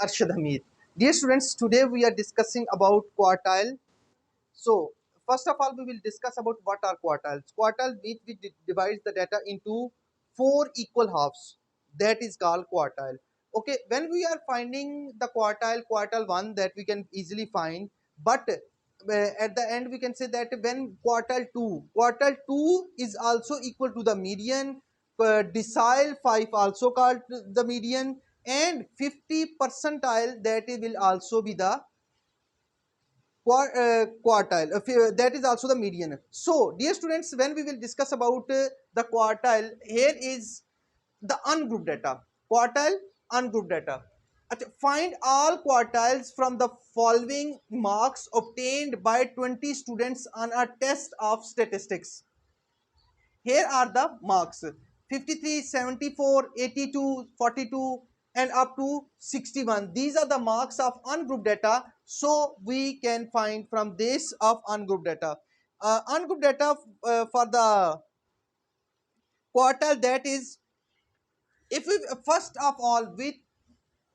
Arshad Hamid. Dear students, today we are discussing about quartile. So, first of all, we will discuss about what are quartiles. Quartile means we divides the data into four equal halves. That is called quartile. Okay, when we are finding the quartile one that we can easily find, but at the end we can say that when quartile two is also equal to the median, decile 5 also called the median, and 50 percentile that will also be the quartile, that is also the median. So dear students, when we will discuss about the quartile, here is the ungrouped data. Quartile, ungrouped data. Find all quartiles from the following marks obtained by 20 students on a test of statistics. Here are the marks: 53, 74, 82, 42, and up to 61. These are the marks of ungrouped data. So we can find from this of ungrouped data. Ungrouped data for the quartile, that is, if we first of all we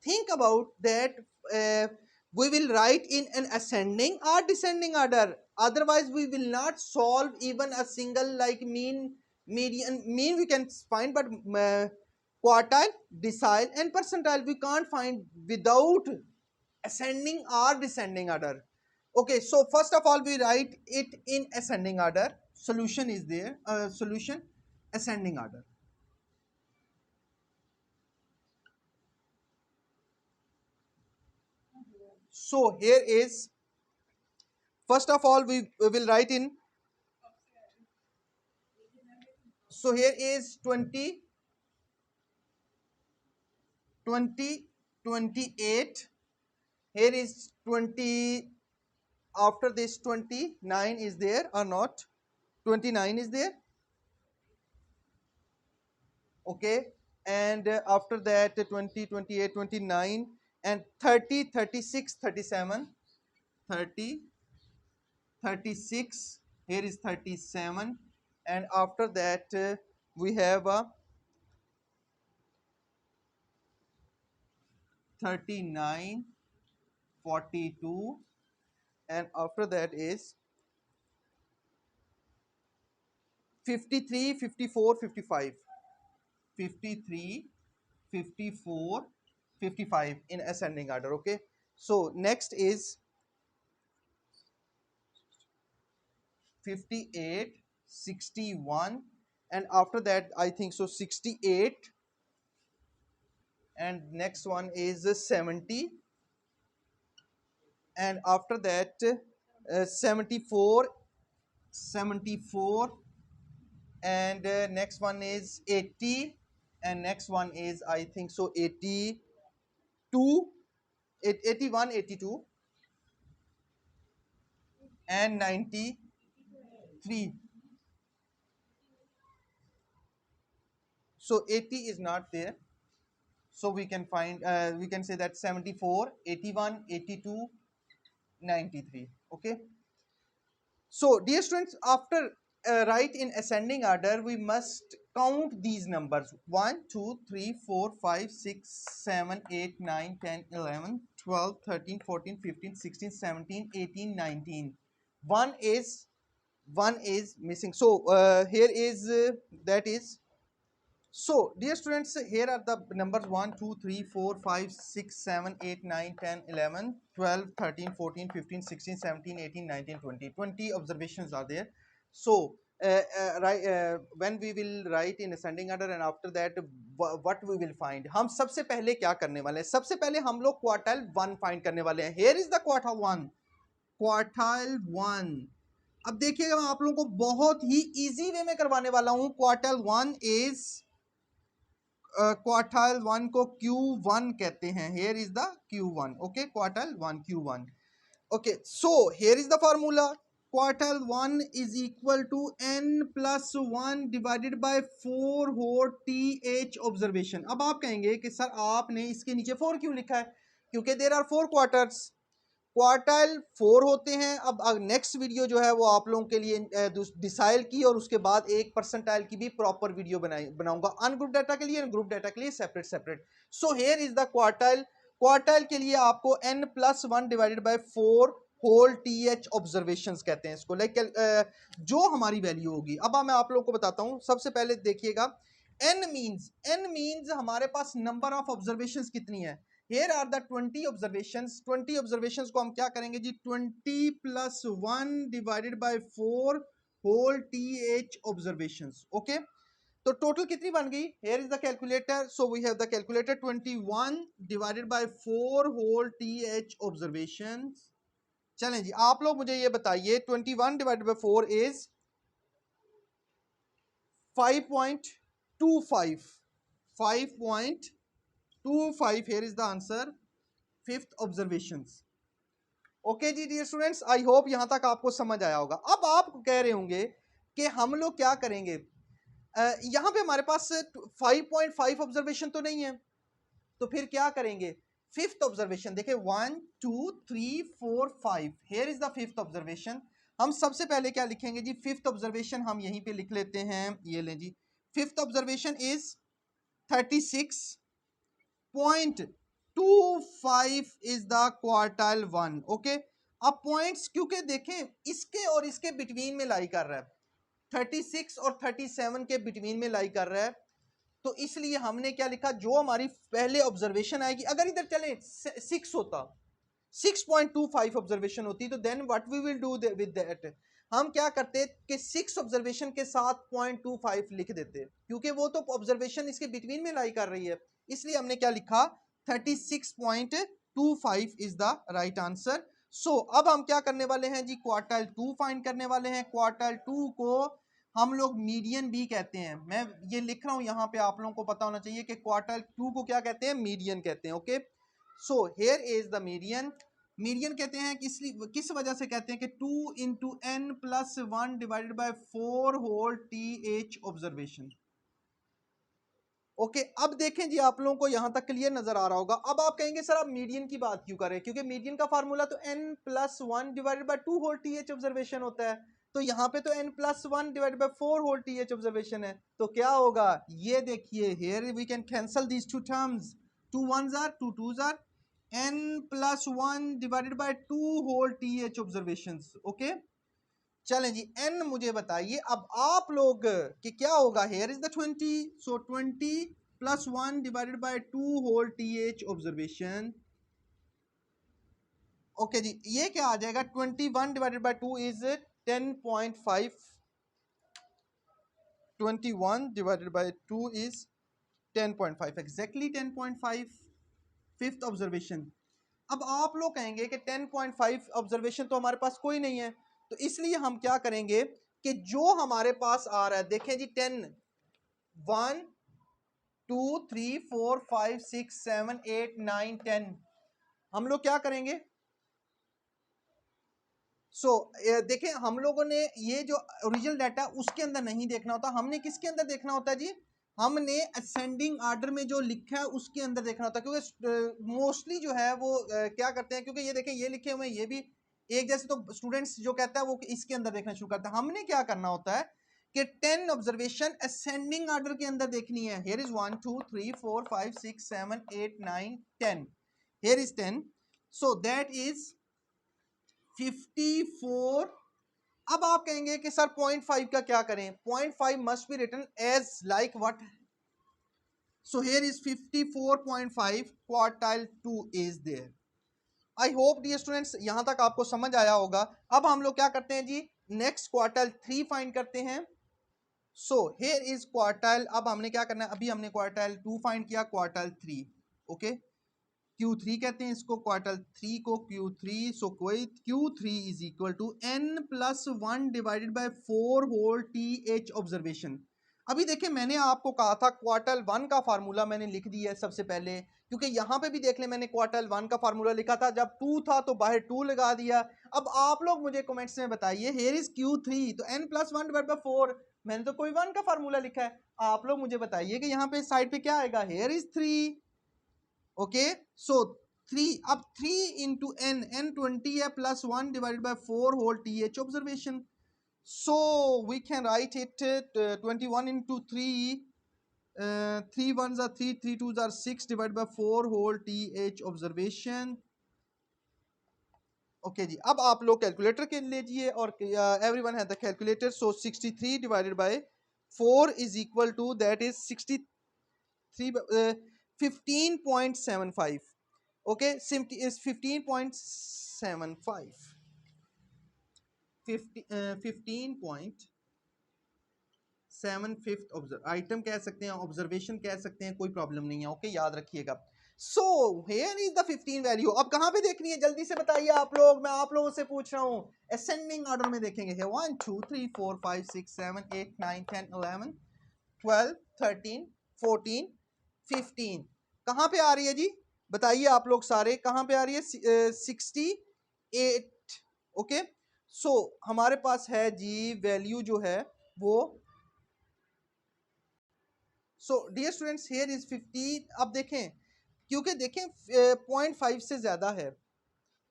think about that, uh, we will write in an ascending or descending order. Otherwise we will not solve even a single like mean, median. Mean we can find, but quartile, decile, and percentile we can't find without ascending or descending order. Okay, so first of all we write it in ascending order. Solution is there. Solution, ascending order. So here is, first of all we will write in. So here is 20, 20, 28. Here is 20. After this 29 is there or not? 29 is there. Okay. And after that 20, 28, 29, and 30, 36, 37, 30, 36. Here is 37. And after that we have a 39, 42, and after that is 53, 54, 55. 53, 54, 55 in ascending order. Okay, so next is 58, 61, and after that I think so 68, and next one is 70, and after that 74, 74, and next one is 80, and next one is I think so 82, 81, 82, and 93. So 80 is not there. So we can find, we can say that 74, 81, 82, 93. Okay. So dear students, after write in ascending order, we must count these numbers: 1, 2, 3, 4, 5, 6, 7, 8, 9, 10, 11, 12, 13, 14, 15, 16, 17, 18, 19. One is, one is missing. So here is that is. So, dear students, here are the numbers 1, 2, 3, 4, 5, 6, 7, 8, 9, 10, 11, 12, 13, 14, 15, 16, 17, 18, 19, 20. 20 observations are there. So, when we will write in ascending order, and after that what we will find, हम सबसे पहले क्या करने वाले हैं? सबसे पहले हम लोग क्वार्टाइल 1 फाइंड करने वाले हैं. Here is the quartile 1. Quartile 1. अब देखिएगा, मैं आप लोगों को बहुत ही इजी वे में करवाने वाला हूं. क्वार्टाइल 1 इज, क्वार्टाइल 1 को Q1 कहते हैं. Here is the Q1. Okay, quartile 1 Q1. Okay, so here is the formula. Quartile 1 is equal to n plus 1 divided by 4 whole TH observation. अब आप कहेंगे कि सर आपने इसके नीचे 4 क्यों लिखा है? क्योंकि देयर आर 4 क्वार्टर्स. क्वार्टाइल 4 होते हैं. अब नेक्स्ट वीडियो जो है वो आप लोगों के लिए डिसाइल की और उसके बाद एक परसेंटाइल की भी प्रॉपर वीडियो बनाऊंगा, अनग्रुप डाटा के लिए, ग्रुप डाटा के लिए separate separate. So here is the quartile quartile के लिए आपको n+1 divided by 4 whole th observations कहते हैं इसको, लाइक जो हमारी वैल्यू होगी। अब मैं आप लोगों को बताता हूं, सबसे पहले देखिएगा n मींस हमारे पास नंबर ऑफ ऑब्जर्वेशंस कितनी है। Here are the 20 observations। 20 observations को हम क्या करेंगे जी, 20+1 divided by 4 whole th observations. Okay, तो टोटल कितनी बन गई। Here is the calculator, so we have the calculator 21 divided by 4 whole th observations। चलें जी, आप लोग मुझे ये बताइए 21 divided by 4 is 5.25। 5.25, here is the answer, fifth observations. Okay जी डियर स्टूडेंट्स, आई होप यहां तक आपको समझ आया होगा। अब आप कह रहे होंगे कि हम लोग क्या करेंगे, यहां पे हमारे पास 5.5 ऑब्जर्वेशन तो नहीं है, तो फिर क्या करेंगे। फिफ्थ ऑब्जर्वेशन देखिए 1 2 3 4 5, hair is the fifth observation. हम सबसे पहले क्या लिखेंगे जी, फिफ्थ ऑब्जर्वेशन हम यहीं पे लिख लेते हैं, ये लें जी। Fifth observation is 36.25 is the quartile 1। Okay, अब पॉइंट्स क्योंकि देखें इसके और इसके बिटवीन में लाई कर रहा है, 36 और 37 के बिटवीन में लाई कर रहा है, तो इसलिए हमने क्या लिखा, जो हमारी पहले ऑब्जर्वेशन आएगी, अगर इधर चले 6 होता, 6.25 ऑब्जर्वेशन होती, तो then what we will do with that, हम क्या करते कि 6 ऑब्जर्वेशन के साथ 0.25 लिख देते, क्योंकि वो तो ऑब्जर्वेशन इसके बिटवीन में लाई कर रही है, इसलिए हमने क्या लिखा 36.25 इज द राइट आंसर। सो अब हम क्या करने वाले हैं जी, क्वार्टाइल 2 फाइंड करने वाले हैं। क्वार्टाइल 2 को हम लोग मीडियन भी कहते हैं, मैं ये लिख रहा हूं यहां पे, आप लोगों को पता होना चाहिए कि क्वार्टाइल 2 को क्या कहते हैं, मीडियन कहते हैं। Okay, so here is the median. Median कहते हैं किस वजह से कहते हैं कि 2 into n plus 1 divided by 4 whole th observation. Okay, अब देखें जी, आप लोगों को यहां तक क्लियर नजर आ रहा होगा। अब आप कहेंगे सर आप मीडियन की बात क्यों करें, क्योंकि मीडियन का फार्मूला तो n+1 divided by 2 whole th observation होता है, तो यहाँ पे तो n+1 divided by 4 whole th observation है, तो क्या होगा, ये देखिए here we can cancel these two terms, 2 1s are 2 2s are n+1 divided by 2 whole th observations. Okay, चलें जी, n मुझे बताइए अब आप लोग कि क्या होगा। Here is the 20, so 20+1 divided by 2 whole th observation. Okay ji, ये क्या आ जाएगा, 21 divided by 2 is 10.5, 21 divided by 2 is 10.5, exactly 10.5, fifth observation. अब आप लोग कहेंगे कि 10.5 ऑब्जर्वेशन तो हमारे पास कोई नहीं है, तो इसलिए हम क्या करेंगे कि जो हमारे पास आ रहा है, देखें जी 10, 1 2 3 4 5 6 7 8 9 10, हम लोग क्या करेंगे। देखें हम लोगों ने ये जो ओरिजिनल डाटा उसके अंदर नहीं देखना होता, हमने किसके अंदर देखना होता है जी, हमने असेंडिंग आर्डर में जो लिखा है उसके अंदर देखना होता है, क्योंकि मोस्टली जो है वो क्या करते हैं, क्योंकि ये देखें ये लिखे हुए हैं, ये भी एक जैसे, तो स्टूडेंट्स जो कहता है वो इसके अंदर देखना शुरू करता है। हमने क्या करना होता है कि 10 ऑब्जर्वेशन असेंडिंग आर्डर के अंदर देखनी है। Here is 1 2 3 4 5 6 7 8 9 10, here is 10, so that is 54। अब आप कहेंगे कि सर 0.5 का क्या करें, 0.5 must be written as like what, so here is 54.5, quartile 2 is there. I hope dear students यहां तक आपको समझ आया होगा। अब हम लोग क्या करते हैं जी, नेक्स्ट क्वार्टाइल 3 फाइंड करते हैं। सो हियर इज क्वार्टाइल, अब हमने क्या करना है, अभी हमने क्वार्टाइल 2 फाइंड किया, क्वार्टाइल 3, ओके, Q3 कहते हैं इसको, क्वार्टर 3 को Q3, सो कोई Q3 is equal to n+1 divided by 4 whole th observation. अभी देखिए मैंने आपको कहा था क्वार्टर 1 का फार्मूला मैंने लिख दिया है सबसे पहले, क्योंकि यहाँ पे भी देख ले मैंने क्वार्टर 1 का फार्मूला लिखा था, जब 2 था तो बाहर 2 लगा दिया। अब आप लोग मुझे कमेंट्स में बताइए, हियर इज Q3, तो n+1 डिवाइड बाय 4, मैंने तो कोई 1 का फार्मूला लिखा है, आप लोग मुझे बताइए कि यहाँ पे साइड पे क्या आएगा, हियर इज 3। ओके, सो 3, अब 3 इंटू n 20 है, plus 1 divided by 4 whole th observation, so we can write it 21 into 3, 3 ones are 3, 3 twos are 6 divided by 4 whole th observation. Okay जी, अब आप लोग कैलकुलेटर के लीजिए और everyone has the calculator. So 63 divided by 4 is equal to, that is 63 15.75. ओके, simply is 15.75. 15.75 item कह सकते हैं, ऑब्जर्वेशन कह सकते हैं, कोई प्रॉब्लम नहीं है. ओके, याद रखिएगा. सो हेयर इज द 15 वैल्यू. अब कहां पे देखनी है जल्दी से बताइए आप लोग, मैं आप लोगों से पूछ रहा हूं. असेंडिंग ऑर्डर में देखेंगे. 1 2 3 4 5 6 7 8 9 10 11 12 13 14 15. कहां पे आ रही है जी, बताइए आप लोग सारे, कहां पे आ रही है? 68. ओके, सो हमारे पास है जी वैल्यू जो है वो. So dear students, here is 50. अब देखें, क्योंकि देखें 0.5 से ज्यादा है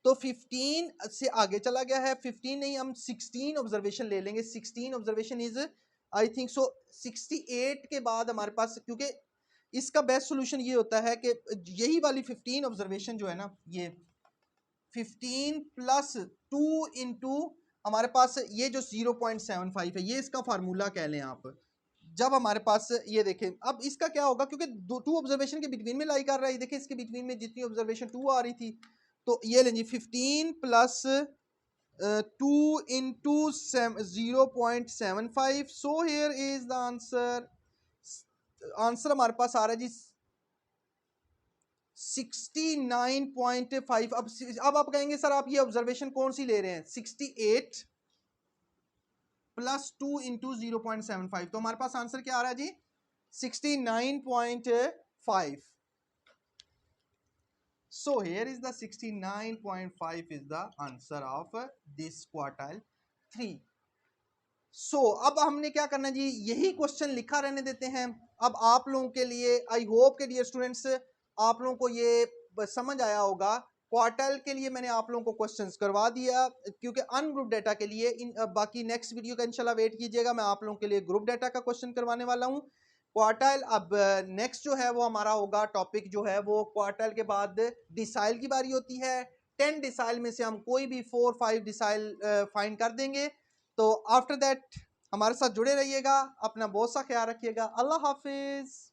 तो 15 से आगे चला गया है. 15 नहीं, हम 16 ऑब्जर्वेशन ले लेंगे. 16 observation is I think so 68 के बाद हमारे पास, क्योंकि इसका बेस्ट सोल्यूशन ये होता है कि यही वाली 15 ऑब्जर्वेशन जो है ना, ये 15 प्लस 2 इंटू हमारे पास ये जो 0.75 है, ये इसका फार्मूला कह लें आप. जब हमारे पास ये देखें, अब इसका क्या होगा, क्योंकि टू ऑब्जर्वेशन के बिटवीन में लाई कर रहा है. देखिए इसके बिटवीन में जितनी ऑब्जर्वेशन 2 आ रही थी, तो ये लें जी 15 plus 2 into 0.75. So here is the answer. Answer हमारे पास आ रहा है जी 69.5. अब आप कहेंगे सर आप ये ऑब्जर्वेशन कौन सी ले रहे हैं? 68 प्लस 2 इंटू 0.75. तो हमारे पास आंसर क्या आ रहा है जी? 69.5. So here is the 69.5 is the answer of this quartile 3. So अब हमने क्या करना जी, यही क्वेश्चन लिखा रहने देते हैं. अब आप लोगों के लिए आई होप के डियर स्टूडेंट्स आप लोगों को ये समझ आया होगा. क्वार्टाइल के लिए मैंने आप लोगों को क्वेश्चंस करवा दिया, क्योंकि अनग्रुप डाटा के लिए बाकी नेक्स्ट वीडियो का इंशाल्लाह वेट कीजिएगा. मैं आप लोगों के लिए ग्रुप डाटा का क्वेश्चन करवाने वाला हूँ. क्वार्टाइल अब नेक्स्ट जो है वो हमारा होगा टॉपिक जो है वो क्वार्टाइल के बाद डिसाइल की बारी होती है. 10 डिसाइल में से हम कोई भी 4-5 डिसाइल फाइंड कर देंगे. तो आफ्टर दैट हमारे साथ जुड़े रहिएगा. अपना बहुत सा ख्याल रखिएगा. अल्लाह हाफिज.